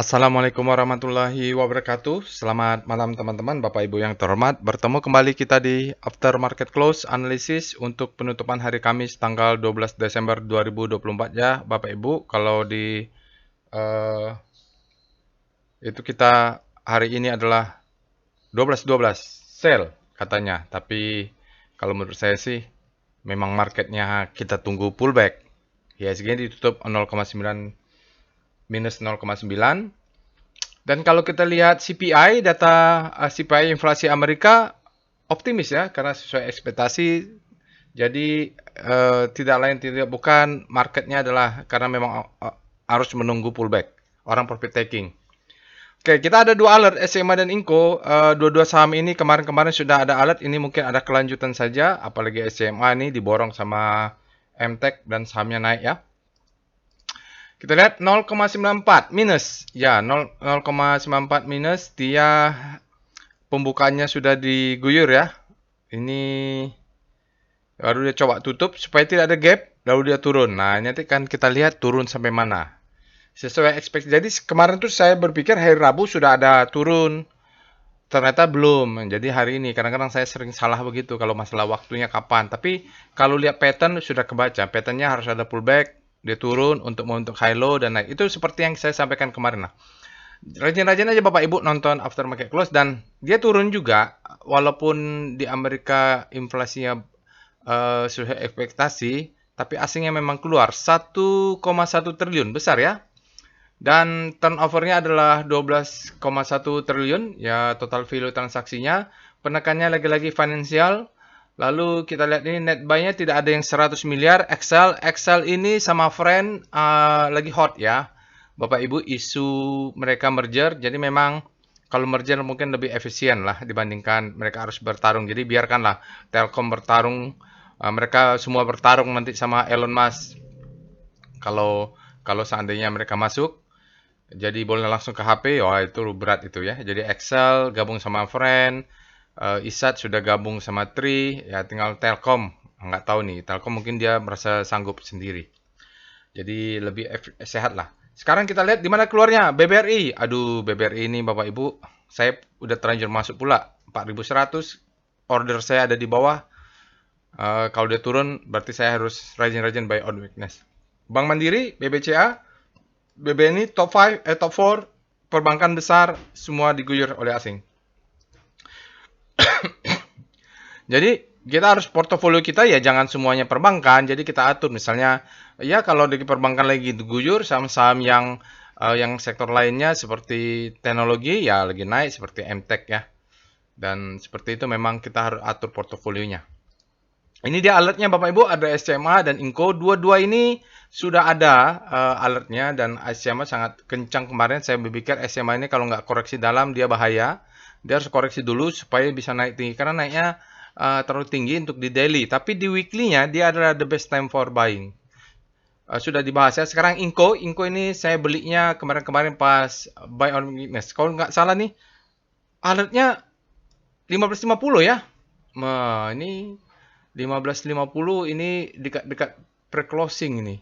Assalamualaikum warahmatullahi wabarakatuh. Selamat malam teman-teman, Bapak Ibu yang terhormat. Bertemu kembali kita di After Market Close Analysis untuk penutupan hari Kamis tanggal 12 Desember 2024 ya, Bapak Ibu. Kalau di eh, itu kita hari ini adalah 12-12 sell katanya. Tapi kalau menurut saya sih memang marketnya kita tunggu pullback. IHSG ditutup 0,9 minus 0,9. Dan kalau kita lihat CPI, data CPI inflasi Amerika optimis ya, karena sesuai ekspektasi. Jadi tidak lain tidak bukan marketnya adalah karena memang harus menunggu pullback. Orang profit taking. Oke, kita ada dua alert SMA dan Inco. Dua-dua saham ini kemarin-kemarin sudah ada alert. Ini mungkin ada kelanjutan saja. Apalagi SMA ini diborong sama MTech dan sahamnya naik ya. Kita lihat 0,94 minus. Ya, 0,94 minus. Dia pembukaannya sudah diguyur ya. Ini baru dia coba tutup supaya tidak ada gap. Lalu dia turun. Nah, nanti kan kita lihat turun sampai mana. Sesuai ekspektasi. Jadi kemarin tuh saya berpikir hari Rabu sudah ada turun. Ternyata belum. Jadi hari ini. Kadang-kadang saya sering salah begitu kalau masalah waktunya kapan. Tapi kalau lihat pattern sudah kebaca. Patternnya harus ada pullback. Dia turun untuk high low dan naik. Itu seperti yang saya sampaikan kemarin lah. Rajin-rajin aja Bapak Ibu nonton After Market Close dan dia turun juga walaupun di Amerika inflasinya sesuai ekspektasi, tapi asingnya memang keluar 1,1 triliun besar ya. Dan turnovernya adalah 12,1 triliun ya total value transaksinya. Penekannya lagi-lagi finansial. Lalu kita lihat ini net buy-nya tidak ada yang 100 miliar. Excel ini sama friend lagi hot ya. Bapak Ibu isu mereka merger. Jadi memang kalau merger mungkin lebih efisien lah dibandingkan mereka harus bertarung. Jadi biarkanlah Telkom bertarung. Mereka semua bertarung nanti sama Elon Musk. Kalau seandainya mereka masuk. Jadi boleh langsung ke HP. Wah itu berat itu ya. Jadi Excel gabung sama friend. Isat sudah gabung sama Tri, ya tinggal Telkom. Nggak tahu nih, Telkom mungkin dia merasa sanggup sendiri. Jadi lebih sehat lah. Sekarang kita lihat di mana keluarnya BBRI. Aduh, BBRI ini Bapak Ibu, saya udah terlanjur masuk pula 4.100. Order saya ada di bawah. Kalau dia turun, berarti saya harus rajin-rajin buy on weakness. Bank Mandiri, BBCA, BBNI top 5, top 4, perbankan besar semua diguyur oleh asing. Jadi kita harus portofolio kita ya jangan semuanya perbankan. Jadi kita atur misalnya ya kalau di perbankan lagi diguyur saham-saham yang sektor lainnya seperti teknologi ya lagi naik seperti MTech ya. Dan seperti itu memang kita harus atur portofolionya. Ini dia alertnya Bapak Ibu ada SMA dan Inco. Dua-dua ini sudah ada alertnya dan SMA sangat kencang kemarin. Saya berpikir SMA ini kalau nggak koreksi dalam dia bahaya. Dia harus koreksi dulu supaya bisa naik tinggi karena naiknya terlalu tinggi untuk di daily. Tapi di weekly-nya dia adalah the best time for buying. Sudah dibahas ya. Sekarang Inco ini saya belinya kemarin-kemarin pas buy on weakness. Kalau nggak salah nih, alertnya 15.50 ya. Nah, ini 15.50 ini dekat-dekat pre-closing ini.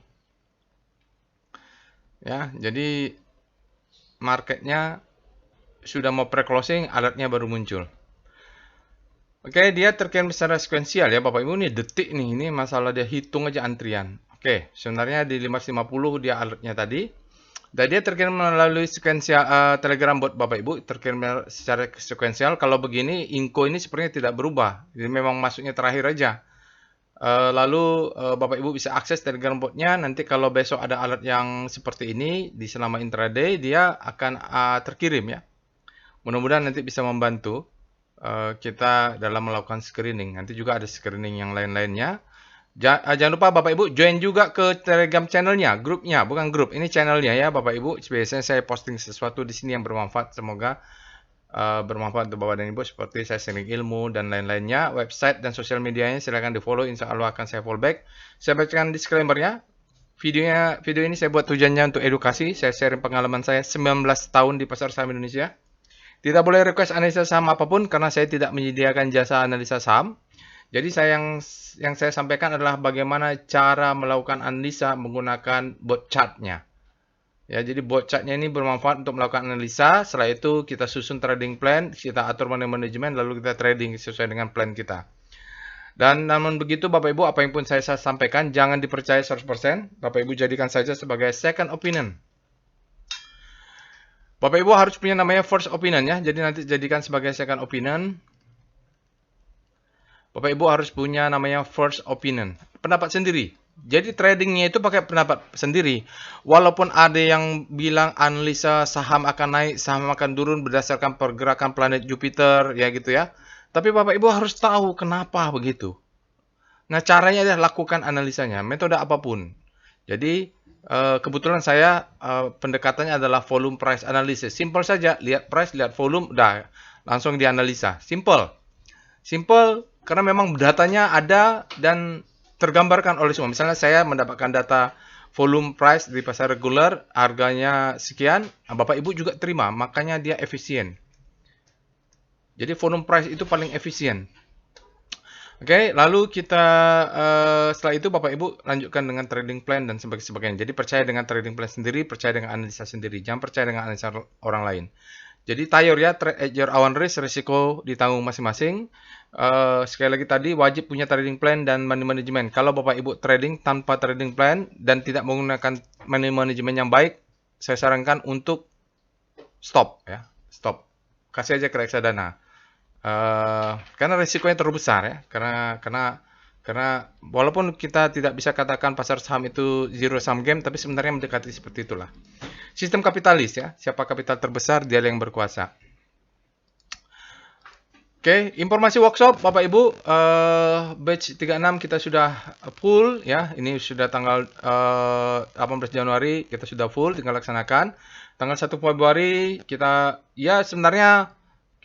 Ya, jadi marketnya sudah mau pre-closing, alertnya baru muncul. Oke, dia terkirim secara sekuensial ya Bapak Ibu. Ini detik nih, ini masalah dia hitung aja antrian. Oke, sebenarnya di 15.50 dia alertnya tadi. Dan dia terkirim melalui sekuensial Telegram bot Bapak Ibu, terkirim secara sekuensial. Kalau begini, Inco ini sepertinya tidak berubah. Jadi memang masuknya terakhir aja. Lalu Bapak Ibu bisa akses Telegram botnya. Nanti kalau besok ada alert yang seperti ini di selama intraday, dia akan terkirim ya. Mudah-mudahan nanti bisa membantu kita dalam melakukan screening. Nanti juga ada screening yang lain-lainnya. Jangan lupa Bapak Ibu join juga ke Telegram channelnya, grupnya, bukan grup. Ini channelnya ya Bapak Ibu. Biasanya saya posting sesuatu di sini yang bermanfaat. Semoga bermanfaat untuk Bapak dan Ibu. Seperti saya sharing ilmu dan lain-lainnya. Website dan sosial medianya silahkan di follow. Insya Allah akan saya follow back. Saya bacakan disclaimer-nya. Video ini saya buat tujuannya untuk edukasi. Saya sharing pengalaman saya 19 tahun di pasar saham Indonesia. Tidak boleh request analisa saham apapun karena saya tidak menyediakan jasa analisa saham. Jadi yang saya sampaikan adalah bagaimana cara melakukan analisa menggunakan bot chartnya. Ya, jadi bot chartnya ini bermanfaat untuk melakukan analisa. Setelah itu kita susun trading plan, kita atur manajemen, lalu kita trading sesuai dengan plan kita. Dan namun begitu Bapak Ibu, apa yang pun saya sampaikan jangan dipercaya 100%. Bapak Ibu jadikan saja sebagai second opinion. Bapak Ibu harus punya namanya first opinion ya. Jadi nanti jadikan sebagai second opinion. Bapak Ibu harus punya namanya first opinion. Pendapat sendiri. Jadi tradingnya itu pakai pendapat sendiri. Walaupun ada yang bilang analisa saham akan naik, saham akan turun berdasarkan pergerakan planet Jupiter, ya gitu ya. Tapi Bapak Ibu harus tahu kenapa begitu. Nah, caranya adalah lakukan analisanya, metode apapun. Jadi, kebetulan saya pendekatannya adalah volume price analysis. Simple saja, lihat price, lihat volume, udah langsung dianalisa. Simple. Simple karena memang datanya ada dan tergambarkan oleh semua. Misalnya saya mendapatkan data volume price di pasar reguler, harganya sekian, Bapak Ibu juga terima, makanya dia efisien. Jadi volume price itu paling efisien. Oke, lalu kita setelah itu Bapak Ibu lanjutkan dengan trading plan dan sebagainya. Jadi percaya dengan trading plan sendiri, percaya dengan analisa sendiri, jangan percaya dengan analisa orang lain. Jadi tayor ya, trade at your own risk, risiko ditanggung masing-masing. Sekali lagi tadi wajib punya trading plan dan money management. Kalau Bapak Ibu trading tanpa trading plan dan tidak menggunakan money management yang baik, saya sarankan untuk stop ya, stop. Kasih aja ke reksadana. Karena risikonya terbesar ya, karena walaupun kita tidak bisa katakan pasar saham itu zero sum game, tapi sebenarnya mendekati seperti itulah. Sistem kapitalis ya, siapa kapital terbesar dia yang berkuasa. Oke, informasi workshop Bapak Ibu, batch 36 kita sudah full ya. Ini sudah tanggal 18 Januari kita sudah full, tinggal laksanakan. Tanggal 1 Februari kita ya sebenarnya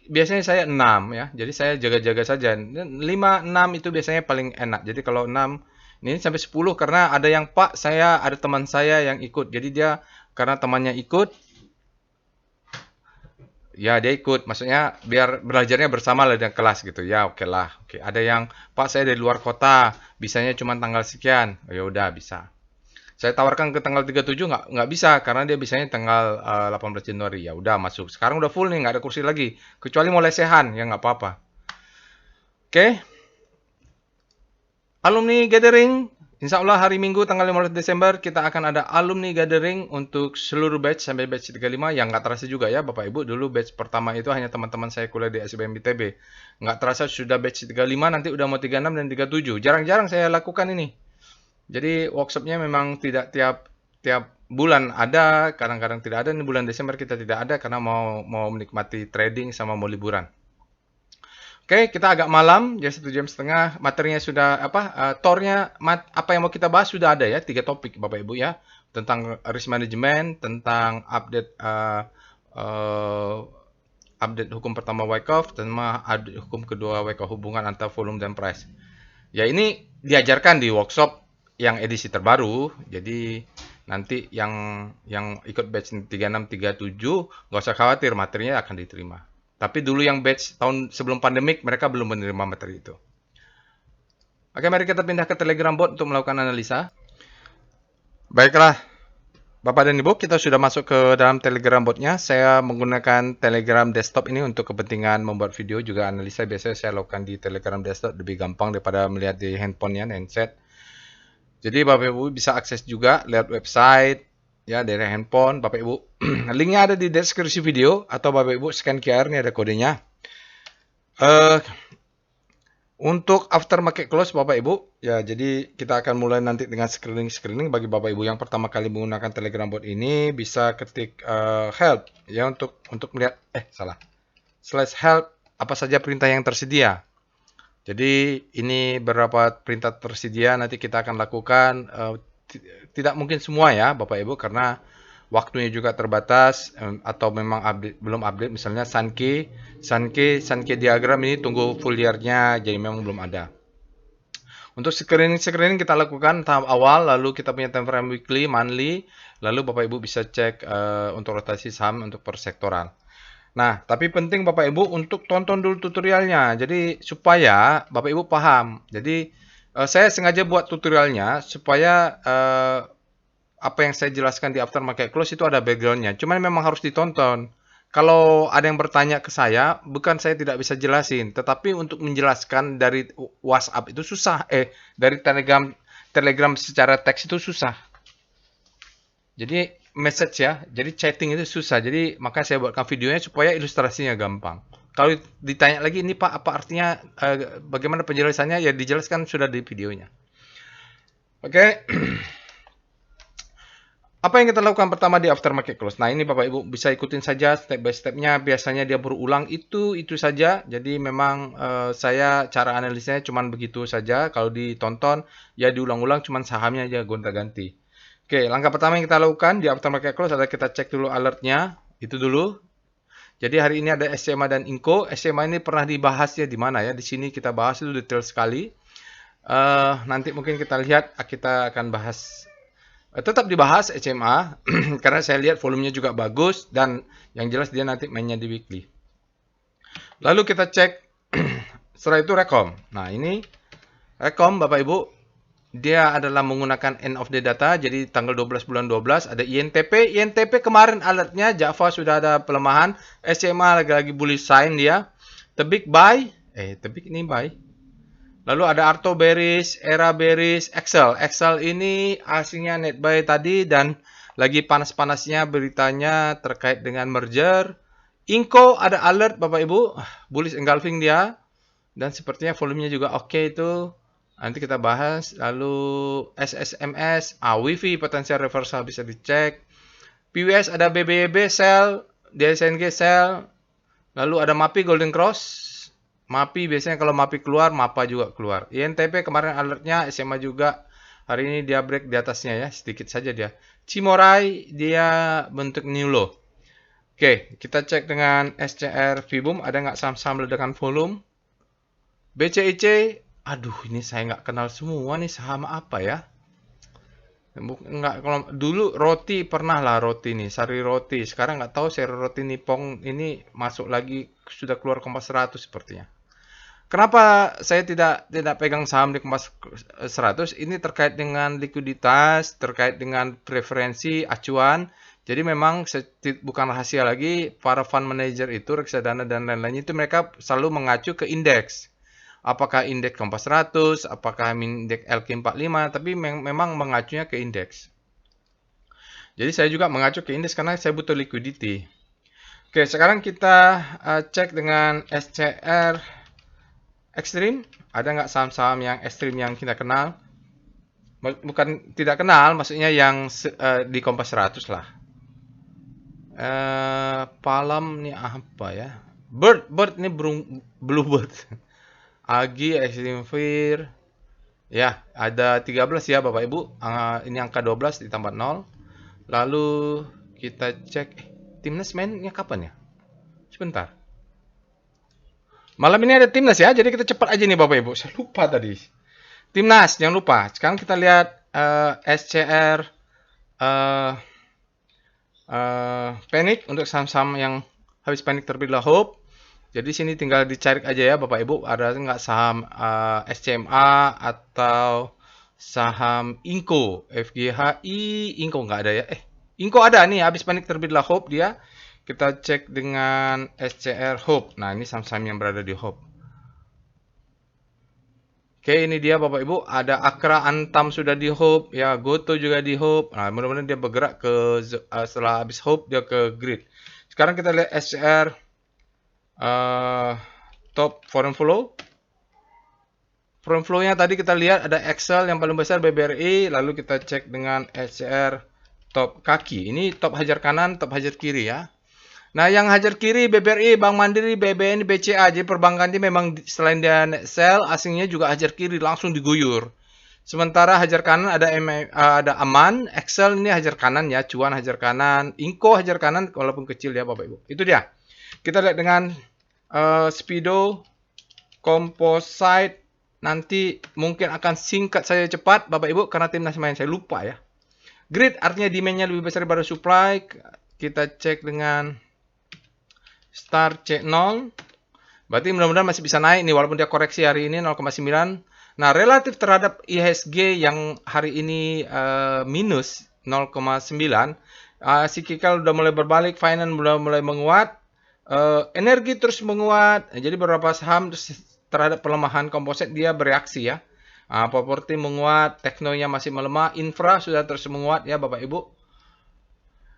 biasanya saya 6 ya. Jadi saya jaga-jaga saja. 5 6 itu biasanya paling enak. Jadi kalau 6 ini sampai 10 karena ada yang Pak, saya ada teman saya yang ikut. Jadi dia karena temannya ikut, ya dia ikut, maksudnya biar belajarnya bersama lah dengan kelas gitu. Ya oke lah. Oke, ada yang Pak saya dari luar kota, bisanya cuma tanggal sekian. Oh, ya udah bisa. Saya tawarkan ke tanggal 37 nggak bisa karena dia bisanya tanggal 18 Januari. Ya udah masuk. Sekarang udah full nih, nggak ada kursi lagi. Kecuali mau lesehan, ya nggak apa-apa. Oke. Alumni gathering. Insya Allah hari Minggu tanggal 15 Desember kita akan ada alumni gathering untuk seluruh batch sampai batch 35 yang nggak terasa juga ya Bapak Ibu. Dulu batch pertama itu hanya teman-teman saya kuliah di SBM ITB. Nggak terasa sudah batch 35 nanti udah mau 36 dan 37. Jarang-jarang saya lakukan ini. Jadi workshopnya memang tidak tiap bulan ada, kadang-kadang tidak ada. Ini bulan Desember kita tidak ada karena mau menikmati trading sama mau liburan. Oke, kita agak malam, jadi 1 jam setengah. Materinya sudah tornya apa yang mau kita bahas sudah ada ya, 3 topik Bapak Ibu ya, tentang risk management, tentang update hukum pertama Wyckoff, dan update hukum kedua Wyckoff, hubungan antara volume dan price. Ya ini diajarkan di workshop yang edisi terbaru, jadi nanti yang ikut batch 36 37 nggak usah khawatir, materinya akan diterima. Tapi dulu yang batch tahun sebelum pandemik, mereka belum menerima materi itu. Oke, mari kita pindah ke Telegram bot untuk melakukan analisa. Baiklah, Bapak dan Ibu, kita sudah masuk ke dalam Telegram botnya. Saya menggunakan Telegram desktop ini untuk kepentingan membuat video, juga analisa. Biasanya saya lakukan di Telegram desktop, lebih gampang daripada melihat di handphonenya, handset. Jadi Bapak Ibu bisa akses juga lewat website, ya dari handphone Bapak Ibu. Linknya ada di deskripsi video atau Bapak Ibu scan QR, ini ada kodenya. Untuk after market close Bapak Ibu, ya jadi kita akan mulai nanti dengan screening bagi Bapak Ibu yang pertama kali menggunakan Telegram bot ini, bisa ketik help ya untuk melihat slash help apa saja perintah yang tersedia. Jadi ini beberapa perintah tersedia nanti kita akan lakukan, tidak mungkin semua ya Bapak Ibu karena waktunya juga terbatas, atau memang belum update. Misalnya Sankey diagram ini tunggu full year-nya, jadi memang belum ada. Untuk screening kita lakukan tahap awal, lalu kita punya time frame weekly, monthly, lalu Bapak Ibu bisa cek untuk rotasi saham untuk per sektoral. Nah, tapi penting Bapak Ibu untuk tonton dulu tutorialnya, jadi supaya Bapak Ibu paham. Jadi saya sengaja buat tutorialnya supaya apa yang saya jelaskan di aftermarket close itu ada backgroundnya. Cuman memang harus ditonton. Kalau ada yang bertanya ke saya, bukan saya tidak bisa jelasin, tetapi untuk menjelaskan dari WhatsApp itu susah. Dari Telegram secara teks itu susah. Jadi message ya, jadi chatting itu susah. Jadi makanya saya buatkan videonya supaya ilustrasinya gampang. Kalau ditanya lagi, ini Pak, apa artinya, bagaimana penjelasannya, ya dijelaskan sudah di videonya. Oke. Apa yang kita lakukan pertama di aftermarket close? Nah, ini Bapak Ibu bisa ikutin saja step by step-nya. Biasanya dia berulang itu saja. Jadi memang saya cara analisanya cuma begitu saja. Kalau ditonton ya diulang-ulang, cuma sahamnya aja gonta-ganti. Oke, langkah pertama yang kita lakukan di aftermarket close adalah kita cek dulu alertnya. Itu dulu. Jadi hari ini ada SMA dan Inco. SMA ini pernah dibahas ya di mana ya? Di sini kita bahas itu detail sekali. Nanti mungkin kita lihat, kita akan bahas. Tetap dibahas SMA karena saya lihat volumenya juga bagus dan yang jelas dia nanti mainnya di weekly. Lalu kita cek setelah itu Rekom. Nah, ini Rekom Bapak Ibu, dia adalah menggunakan end of day data, jadi tanggal 12 bulan 12 ada INTP. INTP kemarin alertnya Java sudah ada pelemahan, SMA lagi-lagi bullish sign dia. Tebik buy, Tebik ini buy. Lalu ada Arto bearish, Era bearish, Excel. Excel ini aslinya net buy tadi dan lagi panas-panasnya beritanya terkait dengan merger. Inco ada alert Bapak Ibu, bullish engulfing dia. Dan sepertinya volumenya juga oke itu. Nanti kita bahas. Lalu SSMS, Wifi potensial reversal bisa dicek. PWS ada BBB sell, DSNG sell. Lalu ada MAPI Golden Cross. MAPI biasanya kalau MAPI keluar, MAPA juga keluar. INTP kemarin alertnya, SMA juga. Hari ini dia break di atasnya ya, sedikit saja dia. Cimorai dia bentuk new low. Oke, kita cek dengan SCR Vibum, ada nggak saham-saham ledakan volume? BCIC, aduh ini saya nggak kenal semua nih, saham apa ya? Enggak, kalau dulu roti pernah lah, roti nih, Sari Roti. Sekarang nggak tahu Sari Roti Nippon ini masuk lagi, sudah keluar Kompas 100 sepertinya. Kenapa saya tidak pegang saham di Kompas 100? Ini terkait dengan likuiditas, terkait dengan preferensi acuan. Jadi memang bukan rahasia lagi, para fund manager itu, reksadana dan lain-lainnya itu mereka selalu mengacu ke indeks. Apakah indeks Kompas 100, apakah indeks LQ45, tapi memang mengacunya ke indeks. Jadi saya juga mengacu ke indeks karena saya butuh liquidity. Oke, sekarang kita cek dengan SCR Extreme. Ada nggak saham-saham yang ekstrim yang kita kenal? Bukan tidak kenal, maksudnya yang di Kompas 100 lah. Palm ini apa ya? Bird ini Bluebird. Agi, Extreme Fear. Ya, ada 13 ya Bapak Ibu. Ini angka 12 ditambah 0. Lalu kita cek Timnas mainnya kapan ya? Sebentar. Malam ini ada Timnas ya, jadi kita cepat aja nih Bapak Ibu. Saya lupa tadi. Timnas, jangan lupa. Sekarang kita lihat SCR Panic untuk saham-saham yang habis panik terlebih dahulu. Jadi sini tinggal dicari aja ya Bapak Ibu, ada nggak saham SCMA atau saham Inco, FGHI, Inco nggak ada ya? Inco ada nih, habis panik terlebih dahulu dia. Kita cek dengan SCR Hope. Nah, ini saham-saham yang berada di Hope. Oke, ini dia Bapak Ibu. Ada Akra Antam sudah di Hope. Ya, Goto juga di Hope. Nah, mudah-mudahan dia bergerak ke setelah habis Hope dia ke Grid. Sekarang kita lihat SCR top foreign flow. Foreign flow-nya tadi kita lihat ada Excel yang paling besar BBRI. Lalu kita cek dengan SCR top kaki. Ini top hajar kanan, top hajar kiri ya. Nah, yang hajar kiri BBRI, Bank Mandiri, BBN, BCA. Jadi perbankan ini memang selain dia sell, asingnya juga hajar kiri langsung diguyur. Sementara hajar kanan ada Aman, Excel ini hajar kanan ya, Cuan hajar kanan, Inco hajar kanan walaupun kecil ya Bapak Ibu. Itu dia. Kita lihat dengan Speedo, Composite, nanti mungkin akan singkat saja cepat Bapak Ibu karena timnas main saya lupa ya. Grid artinya demand-nya lebih besar daripada supply. Kita cek dengan Star C0. Berarti mudah-mudahan masih bisa naik nih walaupun dia koreksi hari ini 0,9. Nah, relatif terhadap IHSG yang hari ini minus 0,9. Cyclical udah mulai berbalik, finance udah mulai menguat, energi terus menguat. Jadi beberapa saham terhadap pelemahan komposit dia bereaksi ya. Properti menguat, teknonya masih melemah, infra sudah terus menguat ya Bapak Ibu.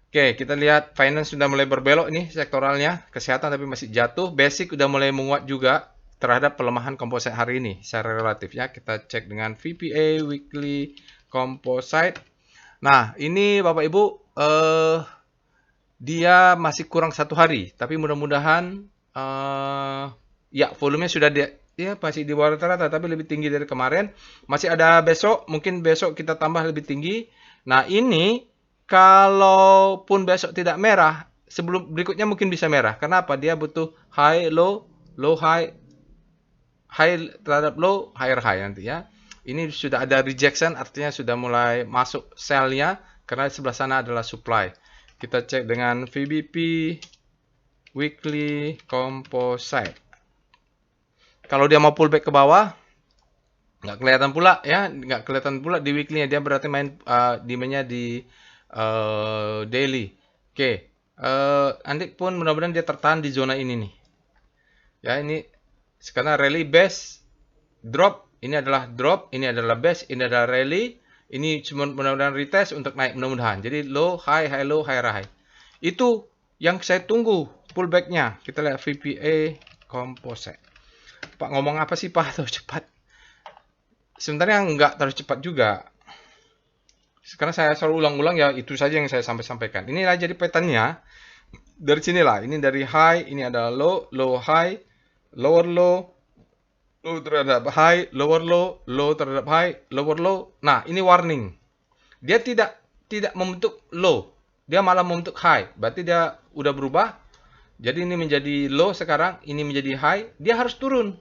Oke, kita lihat finance sudah mulai berbelok nih sektoralnya, kesehatan tapi masih jatuh, basic udah mulai menguat juga terhadap pelemahan komposit hari ini secara relatif ya. Kita cek dengan VPA weekly composite. Nah, ini Bapak Ibu dia masih kurang 1 hari, tapi mudah-mudahan ya volumenya sudah ya masih di bawah rata-rata tapi lebih tinggi dari kemarin. Masih ada besok, mungkin besok kita tambah lebih tinggi. Nah, ini kalaupun besok tidak merah, sebelum berikutnya mungkin bisa merah. Kenapa? Dia butuh high low, low high, high terhadap low, higher high nanti ya. Ini sudah ada rejection, artinya sudah mulai masuk sell-nya karena sebelah sana adalah supply. Kita cek dengan VBP weekly composite. Kalau dia mau pullback ke bawah, nggak kelihatan pula ya, nggak kelihatan pula di weekly-nya. Dia berarti main demand-nya di daily. Oke, nanti pun mudah-mudahan dia tertahan di zona ini nih. Ya, ini sekarang rally base drop, ini adalah drop, ini adalah base, ini adalah rally. Ini cuma mudah-mudahan retest untuk naik mudah-mudahan. Jadi low, high, high, low, high, high. Itu yang saya tunggu pullback-nya. Kita lihat VPA composite. Pak ngomong apa sih Pak? Terlalu cepat. Sebenarnya nggak terlalu cepat juga. Sekarang saya selalu ulang-ulang ya, itu saja yang saya sampaikan. Inilah jadi pattern-nya. Dari sinilah, ini dari high, ini ada low, low high, lower low, low terhadap high, lower low, low terhadap high, lower low. Nah, ini warning. Dia tidak membentuk low, dia malah membentuk high. Berarti dia udah berubah. Jadi ini menjadi low sekarang, ini menjadi high. Dia harus turun,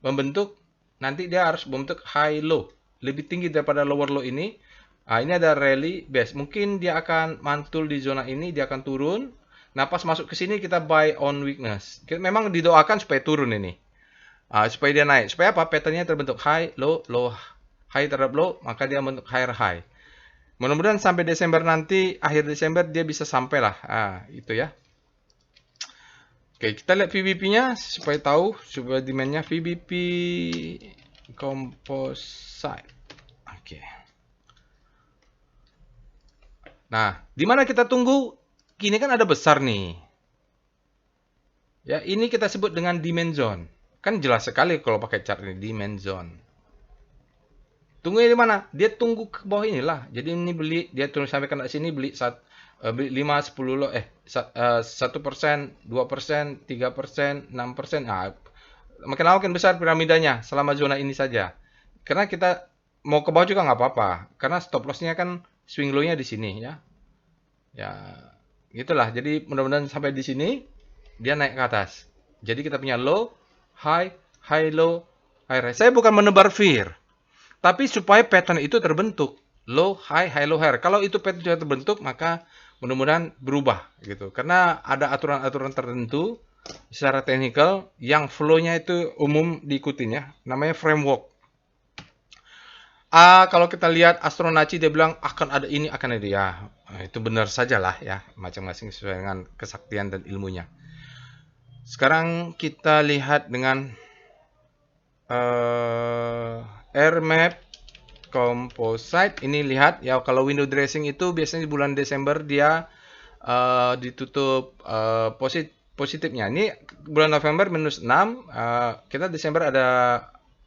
membentuk. Nanti dia harus membentuk high low, lebih tinggi daripada lower low ini. Ini ada rally base. Mungkin dia akan mantul di zona ini, dia akan turun. Nah, pas masuk ke sini kita buy on weakness. Memang didoakan supaya turun ini. Supaya dia naik. Supaya apa? Patternnya terbentuk high, low, low, high terhadap low, maka dia membentuk higher high. Mudah-mudahan sampai Desember nanti, akhir Desember dia bisa sampai lah. Itu ya. Oke, kita lihat VBP-nya supaya tahu, supaya demand-nya VBP composite. Oke. Nah, di mana kita tunggu? Kini kan ada besar nih. Ya, ini kita sebut dengan demand zone. Kan jelas sekali kalau pakai chart ini demand zone. Tunggu di mana? Dia tunggu ke bawah inilah. Jadi ini beli, dia turun sampai kena sini beli 5, 10 lot, 1%, 2%, 3%, 6%. Makin lama makin besar piramidanya selama zona ini saja. Karena kita mau ke bawah juga nggak apa-apa. Karena stop loss-nya kan swing low-nya di sini ya. Ya, gitulah. Jadi mudah-mudahan sampai di sini dia naik ke atas. Jadi kita punya low, high, high, low, high, high. Saya bukan menebar fear. Tapi supaya pattern itu terbentuk. Low, high, high, low, high. Kalau itu pattern sudah terbentuk, maka mudah-mudahan berubah gitu. Karena ada aturan-aturan tertentu secara teknikal yang flow-nya itu umum diikutin ya. Namanya framework. Kalau kita lihat Astronaci dia bilang akan ada ini, akan ada ya. Itu benar sajalah ya. Masing-masing sesuai dengan kesaktian dan ilmunya. Sekarang kita lihat dengan air map composite. Ini lihat ya, kalau window dressing itu biasanya di bulan Desember dia ditutup positifnya. Ini bulan November minus 6, kita Desember ada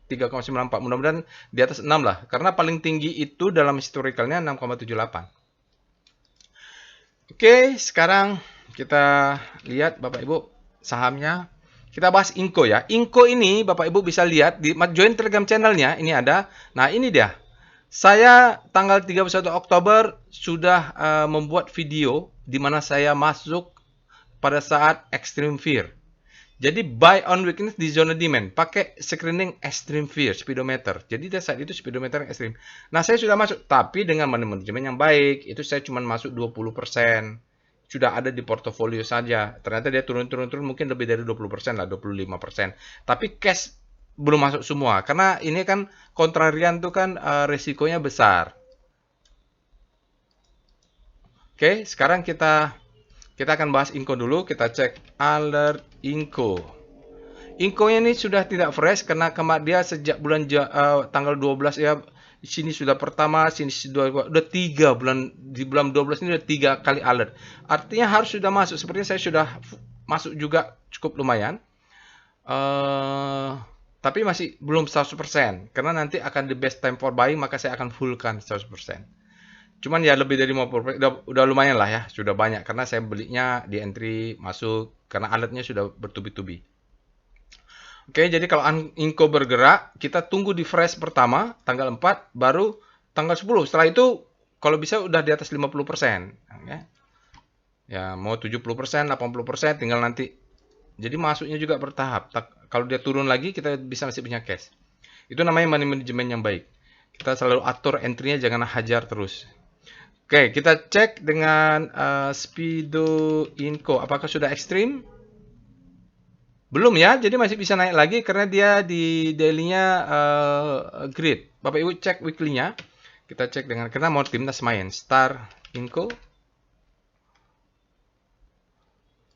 3,94. Mudah-mudahan di atas 6 lah, karena paling tinggi itu dalam historicalnya 6,78. Oke, sekarang kita lihat Bapak Ibu sahamnya. Kita bahas Inco ya. Inco ini Bapak Ibu bisa lihat di join Telegram channelnya, ini ada. Nah, ini dia. Saya tanggal 31 Oktober sudah membuat video di mana saya masuk pada saat extreme fear. Jadi buy on weakness di zona demand pakai screening extreme fear speedometer. Jadi saat itu speedometer yang ekstrim. Nah, saya sudah masuk tapi dengan manajemen yang baik. Itu saya cuma masuk 20%. Sudah ada di portofolio saja. Ternyata dia turun mungkin lebih dari 20% lah, 25%. Tapi cash belum masuk semua. Karena ini kan kontrarian tuh kan resikonya besar. Oke, sekarang kita akan bahas Inco dulu. Kita cek alert Inco. Inco-nya ini sudah tidak fresh karena dia sejak tanggal 12 ya. Di sini sudah pertama, sini sudah 3 bulan, di bulan 12 ini udah 3 kali alert. Artinya harus sudah masuk. Sepertinya saya sudah masuk juga cukup lumayan. Tapi masih belum 100% karena nanti akan the best time for buying, maka saya akan fullkan 100%. Cuman ya lebih dari 50%, udah lumayan lah ya, sudah banyak karena saya belinya di entry masuk karena alertnya sudah bertubi-tubi. Oke, jadi kalau Inco bergerak, kita tunggu di fresh pertama tanggal 4, baru tanggal 10. Setelah itu kalau bisa udah di atas 50%, ya. Ya, mau 70%, 80% tinggal nanti. Jadi masuknya juga bertahap. Kalau dia turun lagi, kita bisa masih punya cash. Itu namanya money management yang baik. Kita selalu atur entry-nya, jangan hajar terus. Oke, kita cek dengan Speedo Inco. Apakah sudah ekstrim? Belum ya, jadi masih bisa naik lagi karena dia di daily-nya grid. Bapak Ibu cek weekly-nya. Kita cek dengan, karena mau timnas main. Star Inco.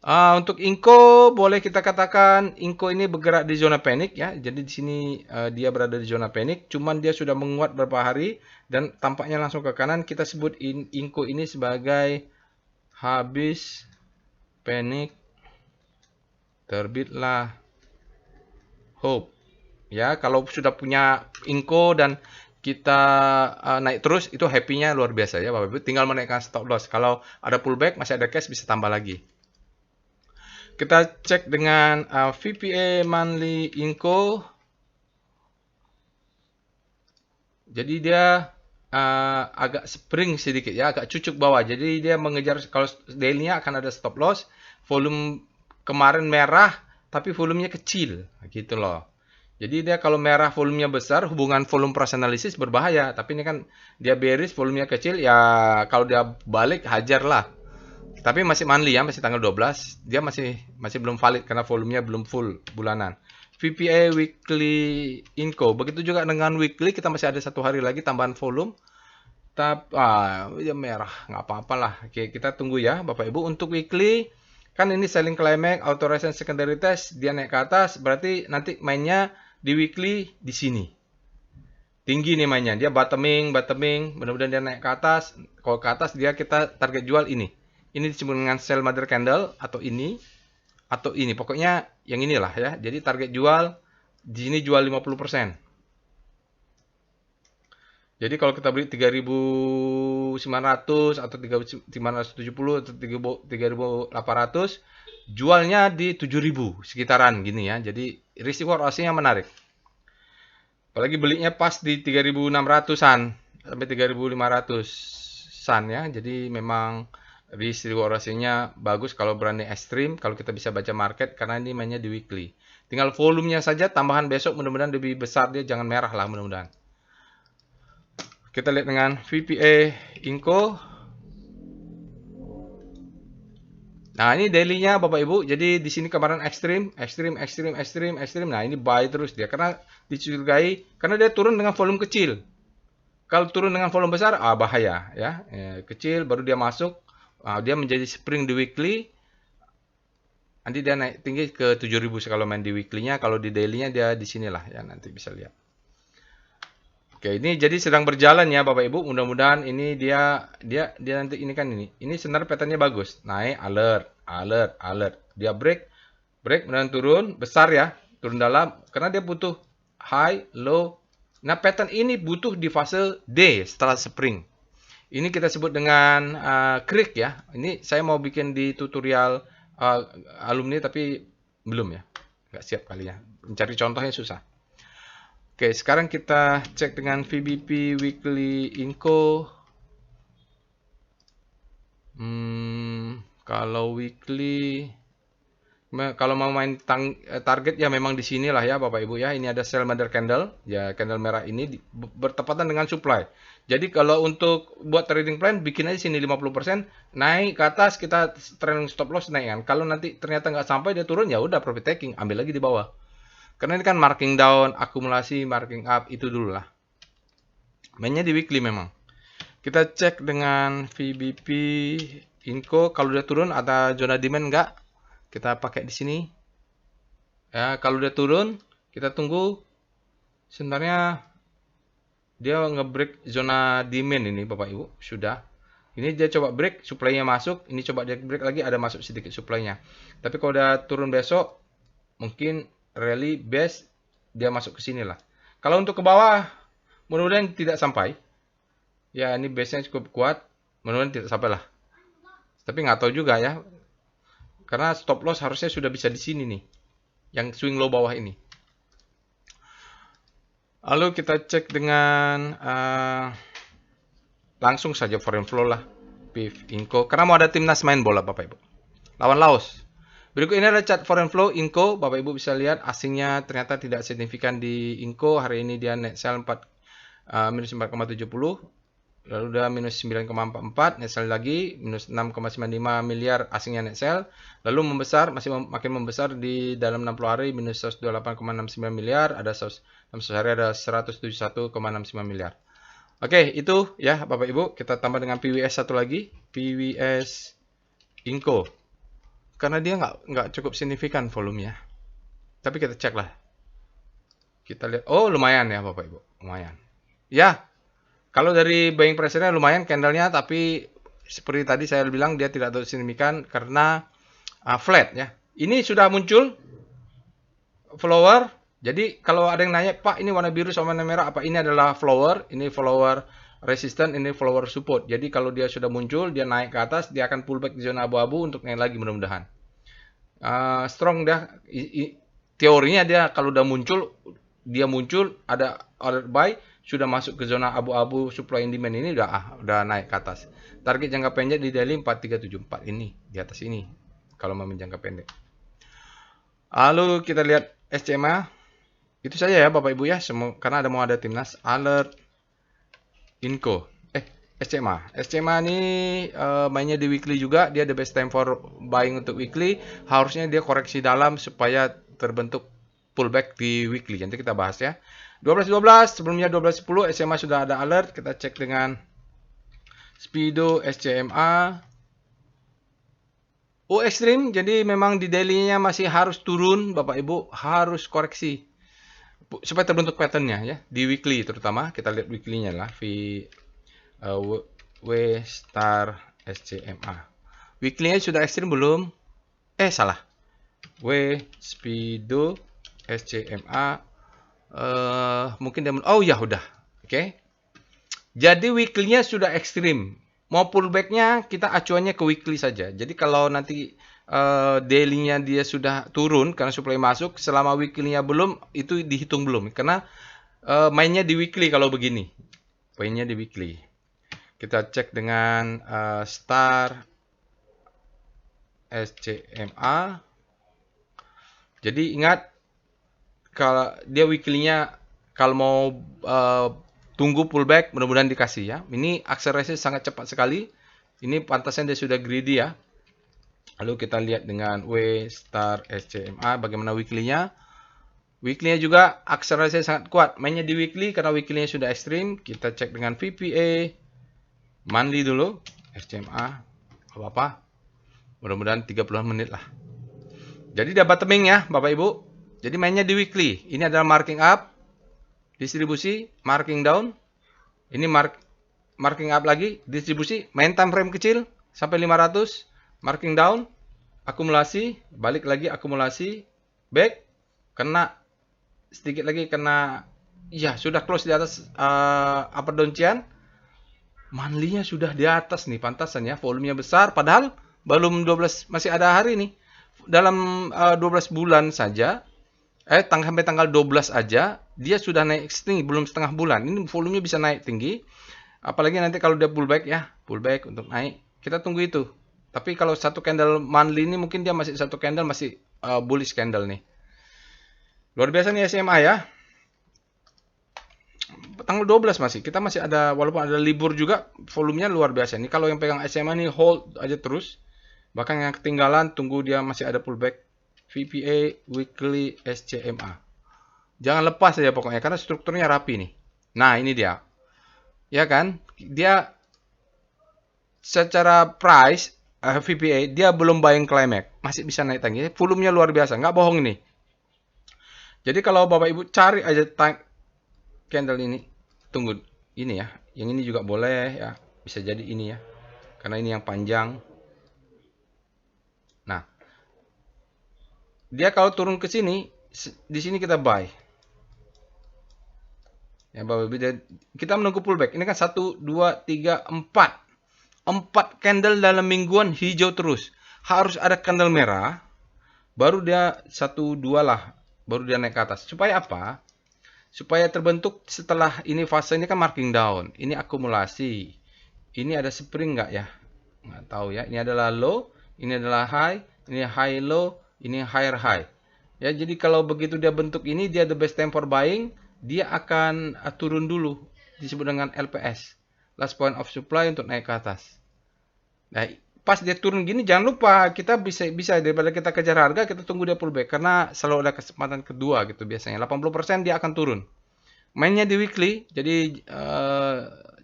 Untuk Inco, boleh kita katakan Inco ini bergerak di zona panik ya. Jadi di sini dia berada di zona panik. Cuman dia sudah menguat beberapa hari dan tampaknya langsung ke kanan. Kita sebut Inco ini sebagai habis panik, terbitlah hope. Ya, kalau sudah punya Inco dan kita naik terus, itu happy-nya luar biasa ya Bapak Ibu. Tinggal menaikkan stop loss. Kalau ada pullback, masih ada cash, bisa tambah lagi. Kita cek dengan VPA monthly Inco. Jadi dia agak spring sedikit ya, agak cucuk bawah. Jadi dia mengejar, kalau daily-nya akan ada stop loss. Volume kemarin merah, tapi volumenya kecil, gitu loh. Jadi dia kalau merah volumenya besar, hubungan volume price analysis berbahaya. Tapi ini kan dia bearish, volumenya kecil, ya kalau dia balik hajar lah. Tapi masih monthly ya, masih tanggal 12. Dia masih belum valid karena volumenya belum full bulanan. VPA weekly Inco. Begitu juga dengan weekly, kita masih ada 1 hari lagi tambahan volume. Ya merah, nggak apa-apa lah. Oke, kita tunggu ya Bapak Ibu. Untuk weekly, kan ini selling climax, authorization secondary test, dia naik ke atas, berarti nanti mainnya di weekly di sini. Tinggi nih mainnya, dia bottoming, mudah-mudahan dia naik ke atas. Kalau ke atas dia kita target jual ini. Ini disebut dengan sell mother candle atau ini. Pokoknya yang inilah ya. Jadi target jual di sini jual 50%. Jadi kalau kita beli 3.900 atau 3.970 atau 3.800, jualnya di 7.000 sekitaran gini ya. Jadi risiko rosnya menarik. Apalagi belinya pas di 3.600-an sampai 3.500-an ya. Jadi memang risiko rasinya bagus kalau berani ekstrim, kalau kita bisa baca market karena ini mainnya di weekly. Tinggal volumenya saja tambahan besok mudah-mudahan lebih besar, dia jangan merah lah mudah-mudahan. Kita lihat dengan VPA Inco. Nah, ini daily-nya Bapak Ibu. Jadi di sini kemarin ekstrim. Nah, ini buy terus dia karena dicurigai karena dia turun dengan volume kecil. Kalau turun dengan volume besar, bahaya ya. Kecil baru dia masuk. Dia menjadi spring di weekly. Nanti dia naik tinggi ke 7.000 kalau main di weekly-nya. Kalau di daily-nya dia di sinilah ya, nanti bisa lihat. Oke, ini jadi sedang berjalan ya Bapak Ibu. Mudah-mudahan ini dia nanti ini kan ini. Ini sebenarnya pattern-nya bagus. Naik alert. Dia break, kemudian turun besar ya, turun dalam karena dia butuh high, low. Nah, pattern ini butuh di fase D setelah spring. Ini kita sebut dengan creek ya. Ini saya mau bikin di tutorial alumni tapi belum ya. Nggak siap kali ya. Mencari contohnya susah. Oke, sekarang kita cek dengan VBP Weekly Inco. Kalau weekly, kalau mau main target ya memang di sinilah ya Bapak Ibu ya. Ini ada sell mother candle, ya candle merah ini bertepatan dengan supply. Jadi kalau untuk buat trading plan bikin aja sini 50%, naik ke atas kita trailing stop loss naik kan. Kalau nanti ternyata nggak sampai dia turun ya udah profit taking, ambil lagi di bawah. Karena ini kan marking down, akumulasi, marking up itu dulu lah. Mainnya di weekly memang. Kita cek dengan VBP Inco, kalau udah turun ada zona demand enggak? Kita pakai di sini. Ya, kalau udah turun, kita tunggu. Sebenarnya dia nge-break zona demand ini Bapak Ibu, sudah. Ini dia coba break, supply-nya masuk, ini coba dia break lagi, ada masuk sedikit supply-nya. Tapi kalau udah turun besok, mungkin rally base dia masuk ke sini lah. Kalau untuk ke bawah, mudah-mudahan tidak sampai. Ya, ini base-nya cukup kuat, mudah-mudahan tidak sampai lah. Tapi nggak tahu juga ya, karena stop loss harusnya sudah bisa di sini nih, yang swing low bawah ini. Lalu kita cek dengan langsung saja foreign flow lah, PIF Inco, karena mau ada timnas main bola Bapak Ibu, lawan Laos. Berikut ini adalah chart foreign flow Inco, Bapak Ibu bisa lihat asingnya ternyata tidak signifikan di Inco. Hari ini dia net sell minus 4,70, lalu udah minus 9,44, net sell lagi minus 6,95 miliar asingnya net sell, lalu membesar, masih makin membesar di dalam 60 hari minus 128,69 miliar, ada 600 hari ada 171,69 miliar. Oke, itu ya Bapak Ibu, kita tambah dengan PWS satu lagi, PWS Inco. Karena dia nggak cukup signifikan volumenya. Tapi kita cek lah. Kita lihat, oh lumayan ya Bapak Ibu, lumayan. Ya, kalau dari buying pressure-nya lumayan candle-nya, tapi seperti tadi saya bilang dia tidak terlalu signifikan karena flat ya. Ini sudah muncul flower. Jadi kalau ada yang nanya, Pak ini warna biru sama warna merah apa? Ini adalah flower, ini flower resistant, ini flower support. Jadi kalau dia sudah muncul, dia naik ke atas, dia akan pullback di zona abu-abu untuk naik lagi mudah-mudahan. Strong dah. Teorinya dia kalau udah muncul, ada alert buy, sudah masuk ke zona abu-abu supply and demand ini udah naik ke atas. Target jangka pendek di daily 4374 ini, di atas ini kalau mau jangka pendek. Lalu kita lihat SCMA. Itu saja ya Bapak Ibu ya, karena mau ada timnas. Alert Inco. SCMA ini mainnya di weekly juga, dia the best time for buying untuk weekly. Harusnya dia koreksi dalam supaya terbentuk pullback di weekly. Nanti kita bahas ya. 12.12, sebelumnya 12.10 SCMA sudah ada alert. Kita cek dengan Speedo SCMA. Extreme, jadi memang di daily-nya masih harus turun Bapak Ibu, harus koreksi supaya terbentuk pattern-nya ya. Di weekly terutama, kita lihat weekly-nya lah, W star SCMA. Weekly-nya sudah ekstrim belum? Salah. W Speedo SCMA. Mungkin dia ya udah. Oke. Jadi weekly-nya sudah ekstrim. Mau pullback-nya kita acuannya ke weekly saja. Jadi kalau nanti daily-nya dia sudah turun karena supply masuk, selama weekly-nya belum, itu dihitung belum. Karena mainnya di weekly kalau begini. Mainnya di weekly. Kita cek dengan star SCMA. Jadi ingat, kalau dia weekly-nya kalau mau tunggu pullback, mudah-mudahan dikasih ya. Ini akselerasi sangat cepat sekali. Ini pantasnya dia sudah greedy ya. Lalu kita lihat dengan W star SCMA bagaimana weekly-nya. Weekly-nya juga akselerasi sangat kuat. Mainnya di weekly karena weekly-nya sudah ekstrim. Kita cek dengan VPA. Monthly dulu. SCMA. Apa-apa. Mudah-mudahan 30 menit lah. Jadi dia bottoming ya Bapak Ibu. Jadi mainnya di weekly. Ini adalah marking up. Distribusi. Marking down. Ini marking up lagi. Distribusi. Main time frame kecil. Sampai 500. Marking down, akumulasi, balik lagi akumulasi, back, kena, sedikit lagi kena, ya sudah close di atas upper downtian, monthly-nya sudah di atas nih, pantasan ya, volumenya besar, padahal belum 12, masih ada hari nih, dalam 12 bulan saja, sampai tanggal 12 aja, dia sudah naik tinggi, belum setengah bulan, ini volumenya bisa naik tinggi, apalagi nanti kalau dia pullback ya, pullback untuk naik, kita tunggu itu. Tapi kalau satu candle monthly ini mungkin dia masih satu candle masih bullish candle nih. Luar biasa nih SMA ya. Tanggal 12 masih. Kita masih ada, walaupun ada libur juga, volumenya luar biasa. Ini kalau yang pegang SMA nih hold aja terus. Bahkan yang ketinggalan tunggu dia masih ada pullback. VPA weekly SCMA. Jangan lepas aja pokoknya karena strukturnya rapi nih. Nah, ini dia. Ya kan? Dia secara price VPA dia belum buying climax, masih bisa naik lagi. Volumenya luar biasa, nggak bohong ini. Jadi kalau Bapak Ibu cari aja candle ini, tunggu ini ya. Yang ini juga boleh ya, bisa jadi ini ya. Karena ini yang panjang. Nah, dia kalau turun ke sini, di sini kita buy. Ya, Bapak Ibu, kita menunggu pullback. Ini kan 1, 2, 3, 4. 4 candle dalam mingguan hijau terus. Harus ada candle merah, baru dia 1, 2 lah, baru dia naik ke atas. Supaya apa? Supaya terbentuk setelah ini fase ini kan marking down. Ini akumulasi. Ini ada spring nggak ya? Nggak tahu ya. Ini adalah low, ini adalah high, ini high low, ini higher high. Ya, jadi kalau begitu dia bentuk ini, dia the best time for buying, dia akan turun dulu. Disebut dengan LPS. Last point of supply untuk naik ke atas. Nah, pas dia turun gini jangan lupa kita bisa daripada kita kejar harga kita tunggu dia pullback karena selalu ada kesempatan kedua gitu biasanya 80% dia akan turun. Mainnya di weekly jadi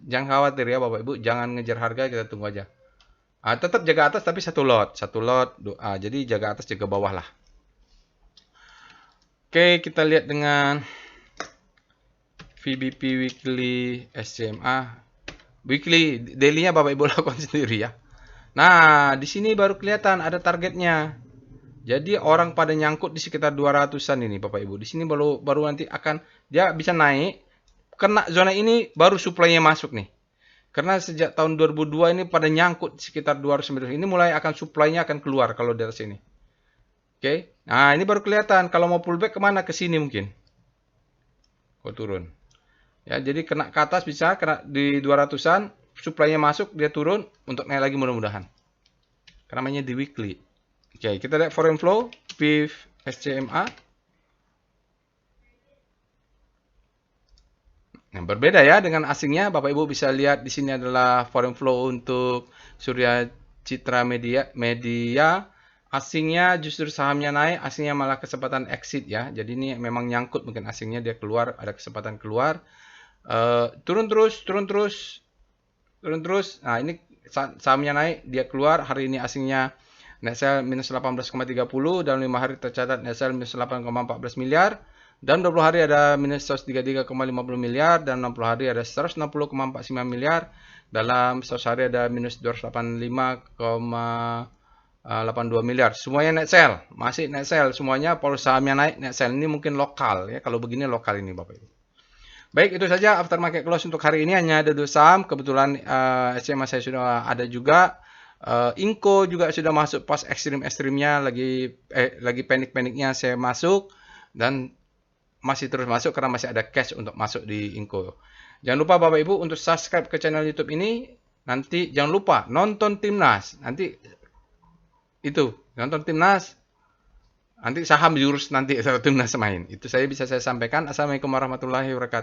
jangan khawatir ya Bapak Ibu, jangan ngejar harga, kita tunggu aja. Tetap jaga atas tapi satu lot jadi jaga atas jaga bawah lah. Oke, kita lihat dengan VBP weekly SCMA. Weekly, daily-nya Bapak Ibu lakukan sendiri ya. Nah, di sini baru kelihatan ada targetnya. Jadi orang pada nyangkut di sekitar 200-an ini Bapak Ibu. Di sini baru nanti akan dia bisa naik. Kena zona ini baru supply-nya masuk nih. Karena sejak tahun 2002 ini pada nyangkut di sekitar 200. Ini mulai akan supply-nya akan keluar kalau dari sini. Oke. Nah, ini baru kelihatan kalau mau pullback kemana? Ke sini mungkin. Kok turun. Ya, jadi kena ke atas bisa kena di 200-an. Supply-nya masuk, dia turun untuk naik lagi mudah-mudahan. Karena namanya di weekly. Oke, kita lihat foreign flow, PIF SCMA. Nah, berbeda ya dengan asingnya. Bapak Ibu bisa lihat di sini adalah foreign flow untuk Surya Citra Media. Asingnya justru sahamnya naik, asingnya malah kesempatan exit ya. Jadi ini memang nyangkut mungkin asingnya dia keluar, ada kesempatan keluar. Turun terus. Nah, ini sahamnya naik, dia keluar. Hari ini asingnya net sale minus 18,30 dalam 5 hari tercatat net sale minus 8,14 miliar. Dalam 20 hari ada minus 133,50 miliar dan 60 hari ada 160,49 miliar. Dalam 100 hari ada minus 285,82 miliar. Semuanya net sale, masih net sale semuanya. Kalau sahamnya naik net sale ini mungkin lokal ya. Kalau begini lokal ini Bapak Ibu. Baik, itu saja aftermarket close untuk hari ini. Hanya ada 2 saham. Kebetulan SMA saya sudah ada juga. Inco juga sudah masuk pas ekstrim-ekstrimnya. Lagi panik-paniknya saya masuk. Dan masih terus masuk karena masih ada cash untuk masuk di Inco. Jangan lupa Bapak Ibu untuk subscribe ke channel YouTube ini. Nanti jangan lupa nonton Timnas. Nanti itu, nonton Timnas. Nanti saham jurus nanti Timnas main. Itu saya bisa saya sampaikan. Assalamualaikum warahmatullahi wabarakatuh.